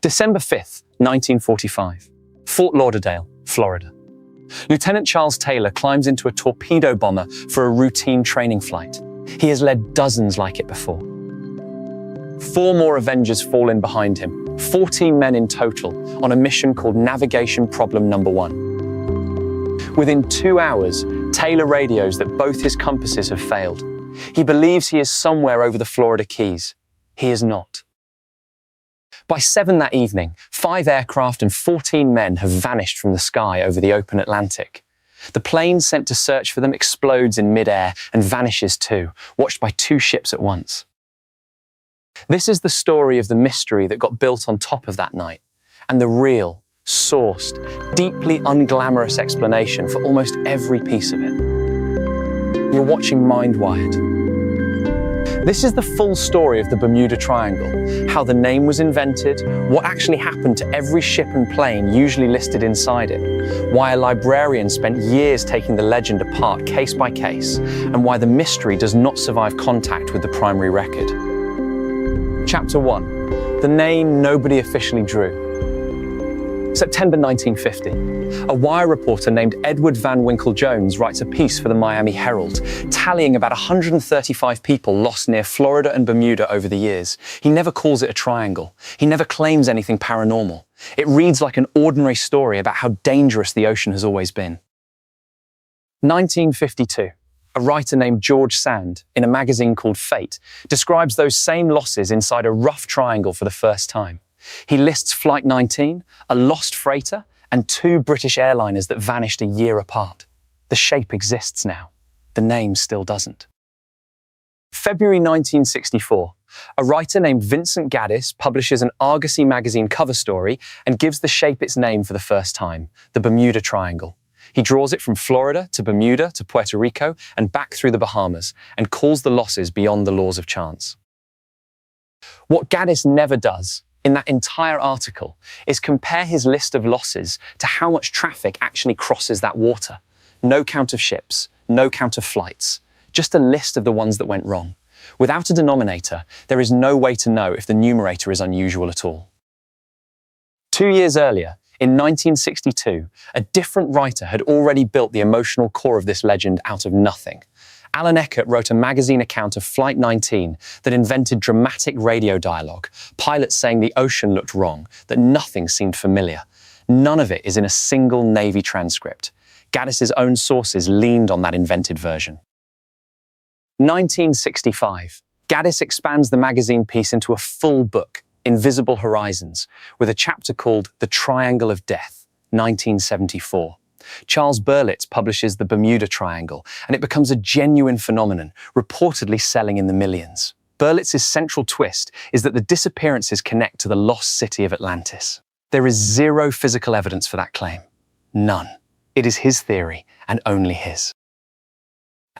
December 5th, 1945, Fort Lauderdale, Florida. Lieutenant Charles Taylor climbs into a torpedo bomber for a routine training flight. He has led dozens like it before. 4 more Avengers fall in behind him, 14 men in total, on a mission called Navigation Problem Number 1. Within 2 hours, Taylor radios that both his compasses have failed. He believes he is somewhere over the Florida Keys. He is not. By 7 that evening, 5 aircraft and 14 men have vanished from the sky over the open Atlantic. The plane sent to search for them explodes in mid-air and vanishes too, watched by 2 ships at once. This is the story of the mystery that got built on top of that night, and the real, sourced, deeply unglamorous explanation for almost every piece of it. You're watching Mindwired. This is the full story of the Bermuda Triangle, how the name was invented, what actually happened to every ship and plane usually listed inside it, why a librarian spent years taking the legend apart case by case, and why the mystery does not survive contact with the primary record. Chapter 1. The name nobody officially drew. September 1950. A wire reporter named Edward Van Winkle Jones writes a piece for the Miami Herald, tallying about 135 people lost near Florida and Bermuda over the years. He never calls it a triangle. He never claims anything paranormal. It reads like an ordinary story about how dangerous the ocean has always been. 1952. A writer named George Sand, in a magazine called Fate, describes those same losses inside a rough triangle for the first time. He lists Flight 19, a lost freighter, and 2 British airliners that vanished a year apart. The shape exists now. The name still doesn't. February 1964. A writer named Vincent Gaddis publishes an Argosy magazine cover story and gives the shape its name for the first time, the Bermuda Triangle. He draws it from Florida to Bermuda to Puerto Rico and back through the Bahamas and calls the losses beyond the laws of chance. What Gaddis never does in that entire article is compare his list of losses to how much traffic actually crosses that water. No count of ships, no count of flights, just a list of the ones that went wrong. Without a denominator, there is no way to know if the numerator is unusual at all. 2 years earlier, in 1962, a different writer had already built the emotional core of this legend out of nothing. Alan Eckert wrote a magazine account of Flight 19 that invented dramatic radio dialogue, pilots saying the ocean looked wrong, that nothing seemed familiar. None of it is in a single Navy transcript. Gaddis's own sources leaned on that invented version. 1965. Gaddis expands the magazine piece into a full book, Invisible Horizons, with a chapter called The Triangle of Death, 1974. Charles Berlitz publishes the Bermuda Triangle, and it becomes a genuine phenomenon, reportedly selling in the millions. Berlitz's central twist is that the disappearances connect to the lost city of Atlantis. There is 0 physical evidence for that claim. None. It is his theory, and only his.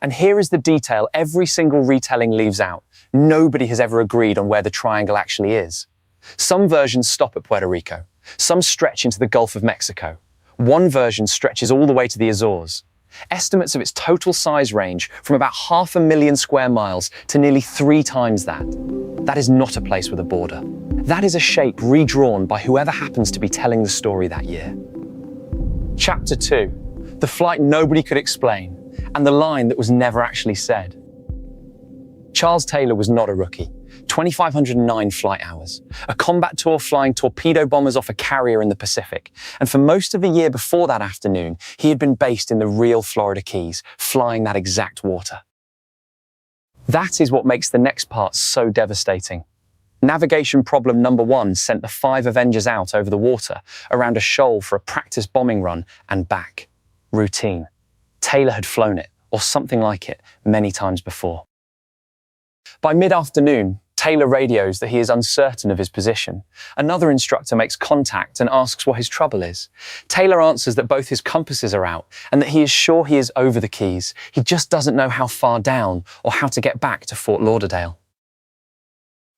And here is the detail every single retelling leaves out. Nobody has ever agreed on where the triangle actually is. Some versions stop at Puerto Rico. Some stretch into the Gulf of Mexico. One version stretches all the way to the Azores. Estimates of its total size range from about 500,000 square miles to nearly 3 times that. That is not a place with a border. That is a shape redrawn by whoever happens to be telling the story that year. Chapter 2. The flight nobody could explain, and the line that was never actually said. Charles Taylor was not a rookie. 2,509 flight hours, a combat tour flying torpedo bombers off a carrier in the Pacific. And for most of the year before that afternoon, he had been based in the real Florida Keys, flying that exact water. That is what makes the next part so devastating. Navigation problem number 1 sent the 5 Avengers out over the water, around a shoal for a practice bombing run and back. Routine. Taylor had flown it, or something like it, many times before. By mid-afternoon, Taylor radios that he is uncertain of his position. Another instructor makes contact and asks what his trouble is. Taylor answers that both his compasses are out and that he is sure he is over the Keys. He just doesn't know how far down or how to get back to Fort Lauderdale.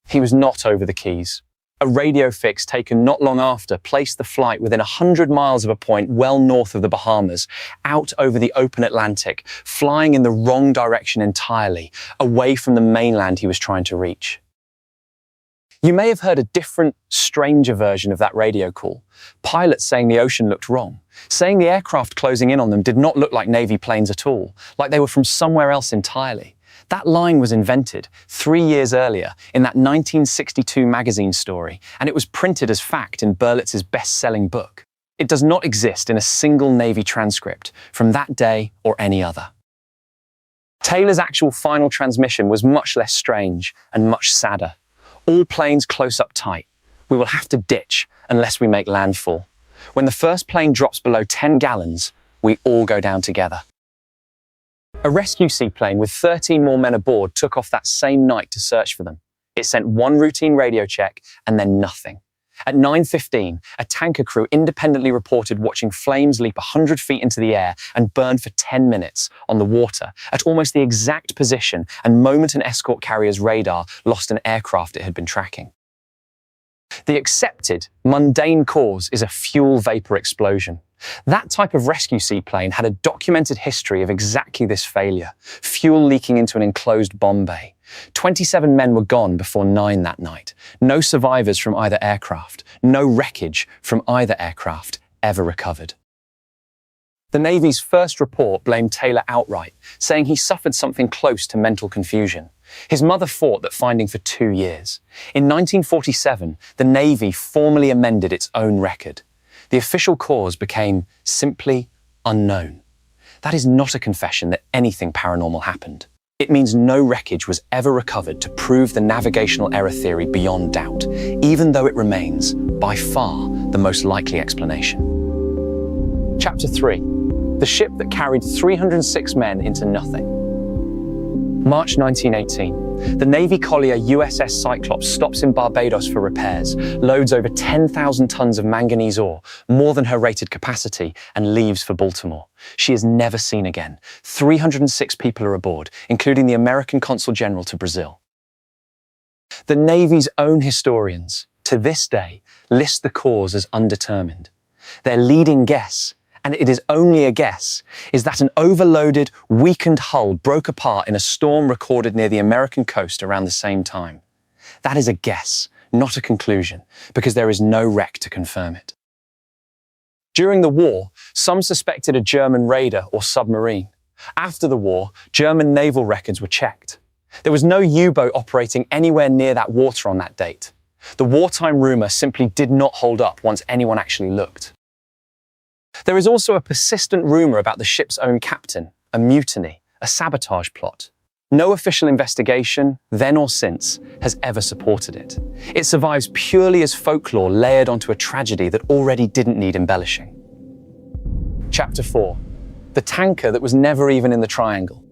He was not over the Keys. A radio fix taken not long after placed the flight within 100 miles of a point well north of the Bahamas, out over the open Atlantic, flying in the wrong direction entirely, away from the mainland he was trying to reach. You may have heard a different, stranger version of that radio call. Pilots saying the ocean looked wrong, saying the aircraft closing in on them did not look like Navy planes at all, like they were from somewhere else entirely. That line was invented 3 years earlier in that 1962 magazine story, and it was printed as fact in Berlitz's best-selling book. It does not exist in a single Navy transcript from that day or any other. Taylor's actual final transmission was much less strange and much sadder. All planes close up tight. We will have to ditch unless we make landfall. When the first plane drops below 10 gallons, we all go down together. A rescue seaplane with 13 more men aboard took off that same night to search for them. It sent one routine radio check and then nothing. At 9:15, a tanker crew independently reported watching flames leap 100 feet into the air and burn for 10 minutes on the water at almost the exact position and moment an escort carrier's radar lost an aircraft it had been tracking. The accepted, mundane cause is a fuel vapor explosion. That type of rescue seaplane had a documented history of exactly this failure, fuel leaking into an enclosed bomb bay. 27 men were gone before 9 that night. No survivors from either aircraft, no wreckage from either aircraft ever recovered. The Navy's first report blamed Taylor outright, saying he suffered something close to mental confusion. His mother fought that finding for 2 years. In 1947, the Navy formally amended its own record. The official cause became simply unknown. That is not a confession that anything paranormal happened. It means no wreckage was ever recovered to prove the navigational error theory beyond doubt, even though it remains, by far, the most likely explanation. Chapter 3. The ship that carried 306 men into nothing. March 1918. The Navy collier USS Cyclops stops in Barbados for repairs, loads over 10,000 tons of manganese ore, more than her rated capacity, and leaves for Baltimore. She is never seen again. 306 people are aboard, including the American Consul General to Brazil. The Navy's own historians, to this day, list the cause as undetermined. Their leading guess, and it is only a guess, is that an overloaded, weakened hull broke apart in a storm recorded near the American coast around the same time. That is a guess, not a conclusion, because there is no wreck to confirm it. During the war, some suspected a German raider or submarine. After the war, German naval records were checked. There was no U-boat operating anywhere near that water on that date. The wartime rumor simply did not hold up once anyone actually looked. There is also a persistent rumor about the ship's own captain, a mutiny, a sabotage plot. No official investigation, then or since, has ever supported it. It survives purely as folklore layered onto a tragedy that already didn't need embellishing. Chapter 4. The tanker that was never even in the triangle.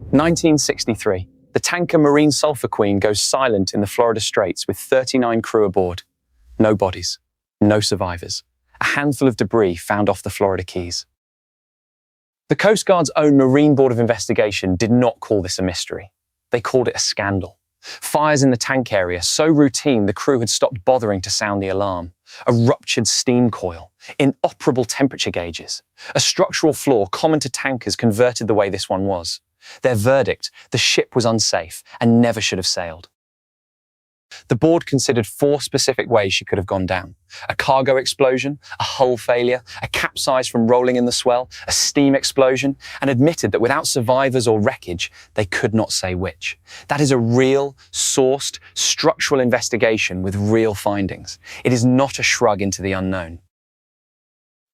1963. The tanker Marine Sulphur Queen goes silent in the Florida Straits with 39 crew aboard. No bodies, no survivors. A handful of debris found off the Florida Keys. The Coast Guard's own Marine Board of Investigation did not call this a mystery. They called it a scandal. Fires in the tank area so routine the crew had stopped bothering to sound the alarm. A ruptured steam coil, inoperable temperature gauges. A structural flaw common to tankers converted the way this one was. Their verdict, the ship was unsafe and never should have sailed. The board considered 4 specific ways she could have gone down. A cargo explosion, a hull failure, a capsize from rolling in the swell, a steam explosion, and admitted that without survivors or wreckage, they could not say which. That is a real, sourced, structural investigation with real findings. It is not a shrug into the unknown.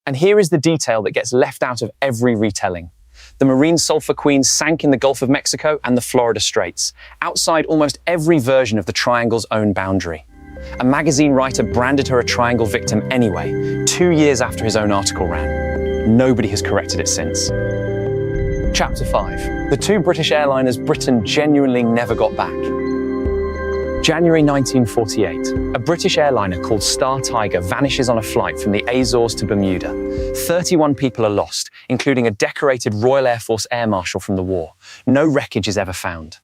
And here is the detail that gets left out of every retelling. The Marine Sulphur Queen sank in the Gulf of Mexico and the Florida Straits, outside almost every version of the triangle's own boundary. A magazine writer branded her a triangle victim anyway, 2 years after his own article ran. Nobody has corrected it since. Chapter 5. The 2 British airliners Britain genuinely never got back. January 1948, a British airliner called Star Tiger vanishes on a flight from the Azores to Bermuda. 31 people are lost, including a decorated Royal Air Force Air Marshal from the war. No wreckage is ever found.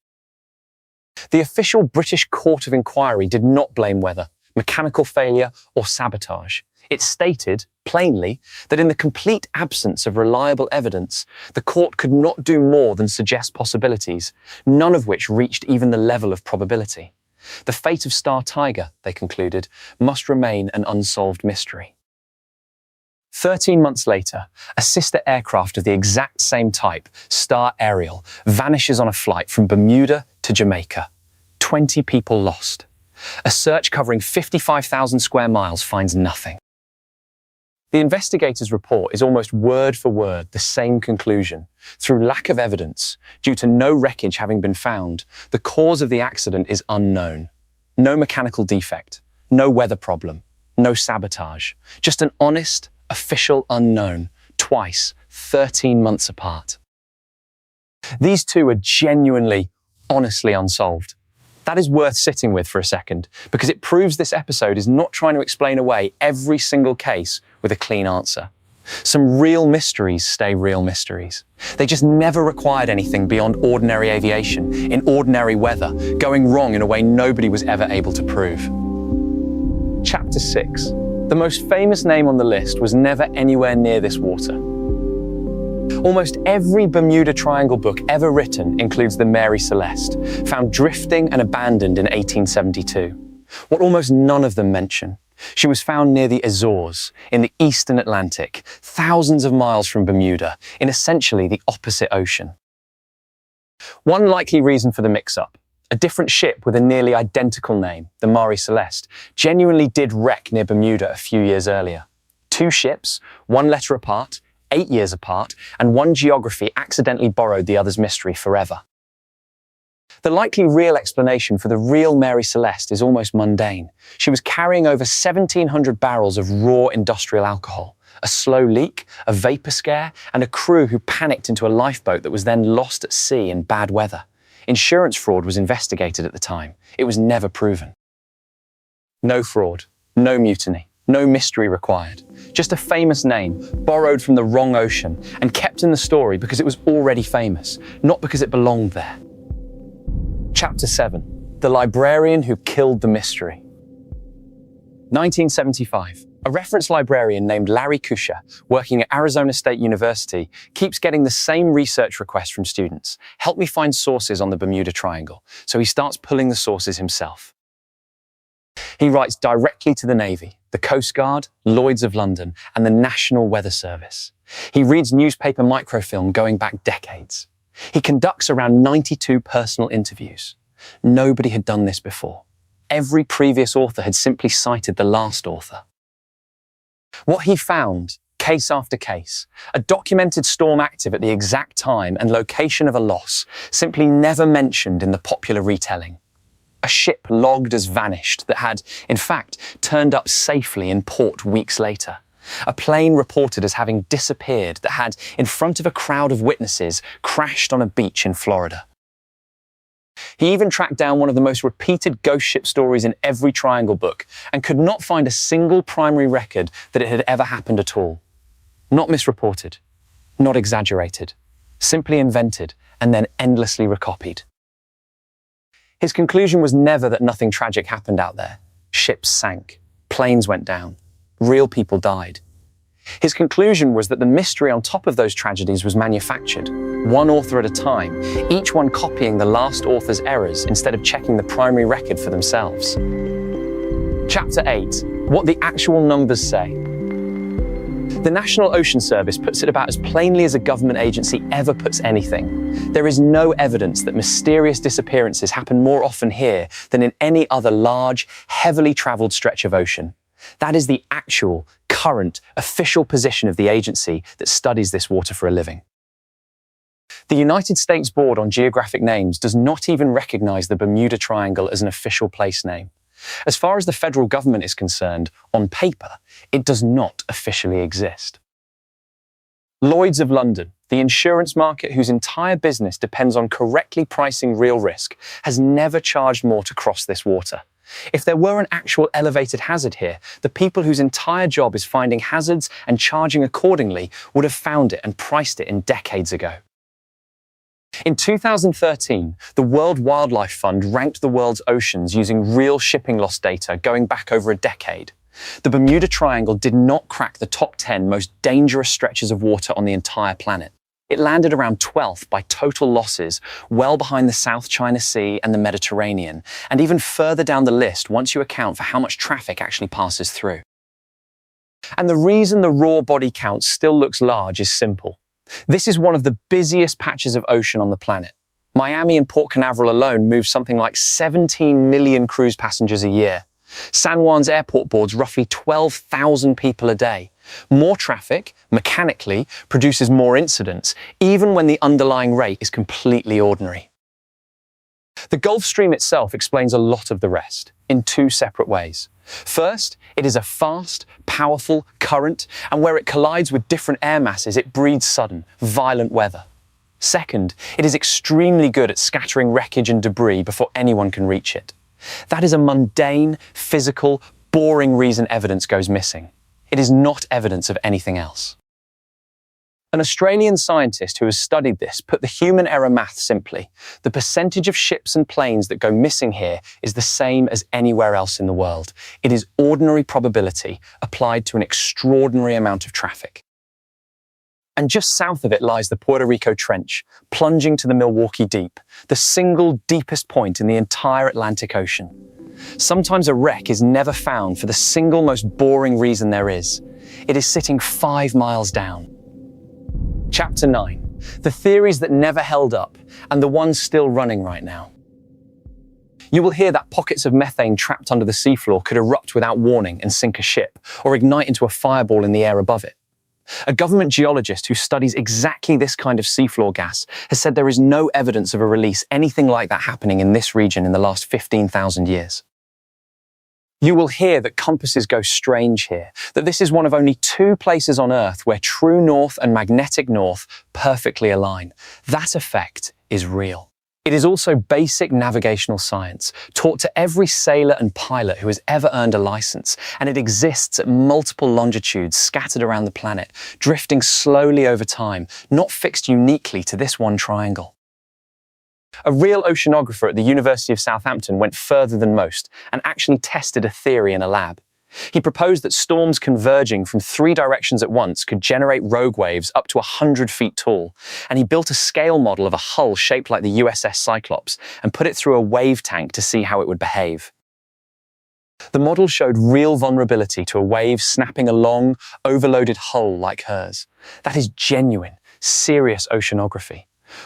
The official British Court of Inquiry did not blame weather, mechanical failure, or sabotage. It stated, plainly, that in the complete absence of reliable evidence, the court could not do more than suggest possibilities, none of which reached even the level of probability. The fate of Star Tiger, they concluded, must remain an unsolved mystery. 13 months later, a sister aircraft of the exact same type, Star Ariel, vanishes on a flight from Bermuda to Jamaica. 20 people lost. A search covering 55,000 square miles finds nothing. The investigators' report is almost word for word the same conclusion. Through lack of evidence, due to no wreckage having been found, the cause of the accident is unknown. No mechanical defect, no weather problem, no sabotage, just an honest, official unknown, twice, 13 months apart. These two are genuinely, honestly unsolved. That is worth sitting with for a second, because it proves this episode is not trying to explain away every single case with a clean answer. Some real mysteries stay real mysteries. They just never required anything beyond ordinary aviation, in ordinary weather, going wrong in a way nobody was ever able to prove. Chapter 6. The most famous name on the list was never anywhere near this water. Almost every Bermuda Triangle book ever written includes the Mary Celeste, found drifting and abandoned in 1872. What almost none of them mention, she was found near the Azores, in the eastern Atlantic, thousands of miles from Bermuda, in essentially the opposite ocean. One likely reason for the mix-up: a different ship with a nearly identical name, the Mary Celeste, genuinely did wreck near Bermuda a few years earlier. Two ships, one letter apart, 8 years apart, and one geography accidentally borrowed the other's mystery forever. The likely real explanation for the real Mary Celeste is almost mundane. She was carrying over 1,700 barrels of raw industrial alcohol, a slow leak, a vapor scare, and a crew who panicked into a lifeboat that was then lost at sea in bad weather. Insurance fraud was investigated at the time. It was never proven. No fraud, no mutiny, no mystery required. Just a famous name, borrowed from the wrong ocean, and kept in the story because it was already famous, not because it belonged there. Chapter 7. The Librarian Who Killed the Mystery. 1975. A reference librarian named Larry Kusche, working at Arizona State University, keeps getting the same research requests from students. Help me find sources on the Bermuda Triangle. So he starts pulling the sources himself. He writes directly to the Navy, the Coast Guard, Lloyd's of London, and the National Weather Service. He reads newspaper microfilm going back decades. He conducts around 92 personal interviews. Nobody had done this before. Every previous author had simply cited the last author. What he found, case after case, a documented storm active at the exact time and location of a loss, simply never mentioned in the popular retelling. A ship logged as vanished that had, in fact, turned up safely in port weeks later. A plane reported as having disappeared that had, in front of a crowd of witnesses, crashed on a beach in Florida. He even tracked down one of the most repeated ghost ship stories in every Triangle book and could not find a single primary record that it had ever happened at all. Not misreported, not exaggerated, simply invented and then endlessly recopied. His conclusion was never that nothing tragic happened out there. Ships sank, planes went down, real people died. His conclusion was that the mystery on top of those tragedies was manufactured, one author at a time, each one copying the last author's errors instead of checking the primary record for themselves. Chapter 8. What the actual numbers say. The National Ocean Service puts it about as plainly as a government agency ever puts anything. There is no evidence that mysterious disappearances happen more often here than in any other large, heavily traveled stretch of ocean. That is the actual, current, official position of the agency that studies this water for a living. The United States Board on Geographic Names does not even recognize the Bermuda Triangle as an official place name. As far as the federal government is concerned, on paper, it does not officially exist. Lloyd's of London, the insurance market whose entire business depends on correctly pricing real risk, has never charged more to cross this water. If there were an actual elevated hazard here, the people whose entire job is finding hazards and charging accordingly would have found it and priced it in decades ago. In 2013, the World Wildlife Fund ranked the world's oceans using real shipping loss data going back over a decade. The Bermuda Triangle did not crack the top 10 most dangerous stretches of water on the entire planet. It landed around 12th by total losses, well behind the South China Sea and the Mediterranean, and even further down the list once you account for how much traffic actually passes through. And the reason the raw body count still looks large is simple. This is one of the busiest patches of ocean on the planet. Miami and Port Canaveral alone move something like 17 million cruise passengers a year. San Juan's airport boards roughly 12,000 people a day. More traffic, mechanically, produces more incidents, even when the underlying rate is completely ordinary. The Gulf Stream itself explains a lot of the rest, in two separate ways. First, it is a fast, powerful current, and where it collides with different air masses, it breeds sudden, violent weather. Second, it is extremely good at scattering wreckage and debris before anyone can reach it. That is a mundane, physical, boring reason evidence goes missing. It is not evidence of anything else. An Australian scientist who has studied this put the human error math simply. The percentage of ships and planes that go missing here is the same as anywhere else in the world. It is ordinary probability applied to an extraordinary amount of traffic. And just south of it lies the Puerto Rico Trench, plunging to the Milwaukee Deep, the single deepest point in the entire Atlantic Ocean. Sometimes a wreck is never found for the single most boring reason there is. It is sitting 5 miles down. Chapter 9. The theories that never held up and the ones still running right now. You will hear that pockets of methane trapped under the seafloor could erupt without warning and sink a ship, or ignite into a fireball in the air above it. A government geologist who studies exactly this kind of seafloor gas has said there is no evidence of a release anything like that happening in this region in the last 15,000 years. You will hear that compasses go strange here, that this is one of only 2 places on Earth where true north and magnetic north perfectly align. That effect is real. It is also basic navigational science, taught to every sailor and pilot who has ever earned a license, and it exists at multiple longitudes scattered around the planet, drifting slowly over time, not fixed uniquely to this one triangle. A real oceanographer at the University of Southampton went further than most and actually tested a theory in a lab. He proposed that storms converging from 3 directions at once could generate rogue waves up to 100 feet tall, and he built a scale model of a hull shaped like the USS Cyclops and put it through a wave tank to see how it would behave. The model showed real vulnerability to a wave snapping a long, overloaded hull like hers. That is genuine, serious oceanography.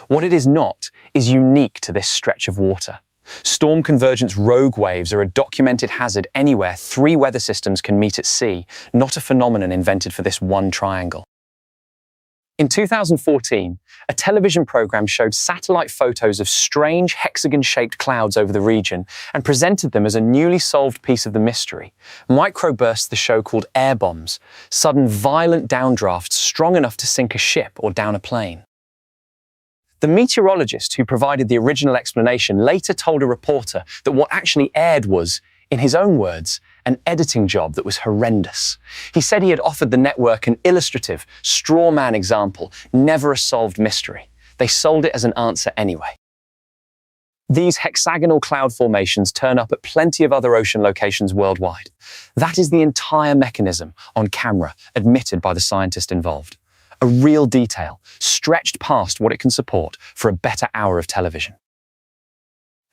What it is not is unique to this stretch of water. Storm convergence rogue waves are a documented hazard anywhere 3 weather systems can meet at sea, not a phenomenon invented for this one triangle. In 2014, a television program showed satellite photos of strange hexagon-shaped clouds over the region and presented them as a newly solved piece of the mystery. Microbursts the show called air bombs, sudden violent downdrafts strong enough to sink a ship or down a plane. The meteorologist who provided the original explanation later told a reporter that what actually aired was, in his own words, an editing job that was horrendous. He said he had offered the network an illustrative, straw man example, never a solved mystery. They sold it as an answer anyway. These hexagonal cloud formations turn up at plenty of other ocean locations worldwide. That is the entire mechanism on camera, admitted by the scientist involved. A real detail, stretched past what it can support for a better hour of television.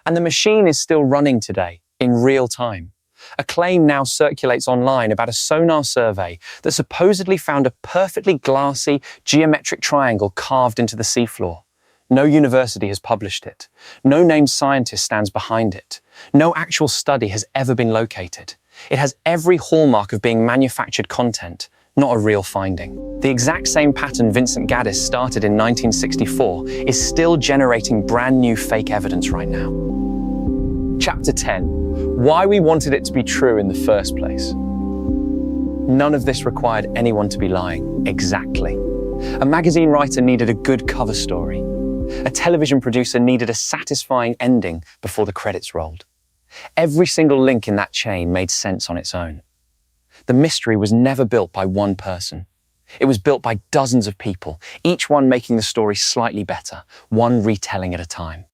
And the machine is still running today, in real time. A claim now circulates online about a sonar survey that supposedly found a perfectly glassy, geometric triangle carved into the seafloor. No university has published it. No named scientist stands behind it. No actual study has ever been located. It has every hallmark of being manufactured content, not a real finding. The exact same pattern Vincent Gaddis started in 1964 is still generating brand new fake evidence right now. Chapter 10. Why we wanted it to be true in the first place. None of this required anyone to be lying. Exactly. A magazine writer needed a good cover story. A television producer needed a satisfying ending before the credits rolled. Every single link in that chain made sense on its own. The mystery was never built by one person. It was built by dozens of people, each one making the story slightly better, one retelling at a time.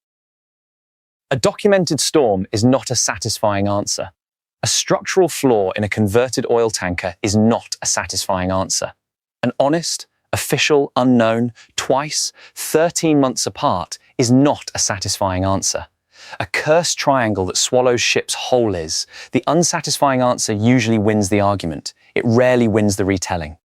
A documented storm is not a satisfying answer. A structural flaw in a converted oil tanker is not a satisfying answer. An honest, official, unknown, twice, 13 months apart, is not a satisfying answer. A cursed triangle that swallows ships whole is. The unsatisfying answer usually wins the argument. It rarely wins the retelling.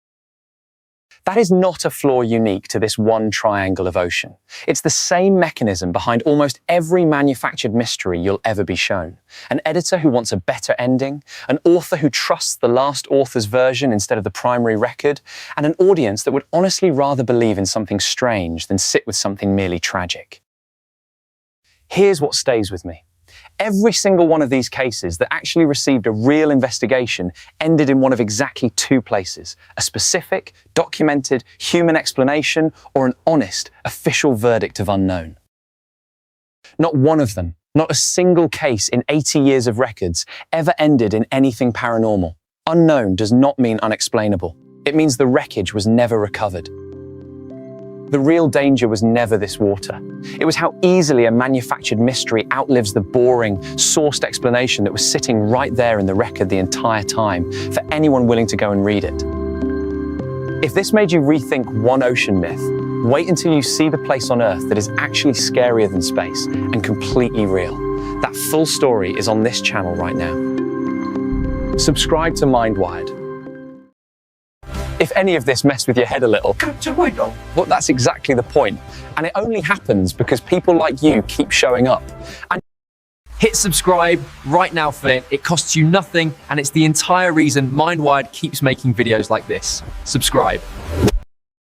That is not a flaw unique to this one triangle of ocean. It's the same mechanism behind almost every manufactured mystery you'll ever be shown. An editor who wants a better ending, an author who trusts the last author's version instead of the primary record, and an audience that would honestly rather believe in something strange than sit with something merely tragic. Here's what stays with me. Every single one of these cases that actually received a real investigation ended in one of exactly two places: a specific, documented human explanation or an honest, official verdict of unknown. Not one of them, not a single case in 80 years of records, ever ended in anything paranormal. Unknown does not mean unexplainable. It means the wreckage was never recovered. The real danger was never this water. It was how easily a manufactured mystery outlives the boring, sourced explanation that was sitting right there in the record the entire time for anyone willing to go and read it. If this made you rethink one ocean myth, wait until you see the place on Earth that is actually scarier than space and completely real. That full story is on this channel right now. Subscribe to Mindwired. If any of this messed with your head a little, well, that's exactly the point. And it only happens because people like you keep showing up. And hit subscribe right now for it. It costs you nothing, and it's the entire reason Mindwired keeps making videos like this. Subscribe.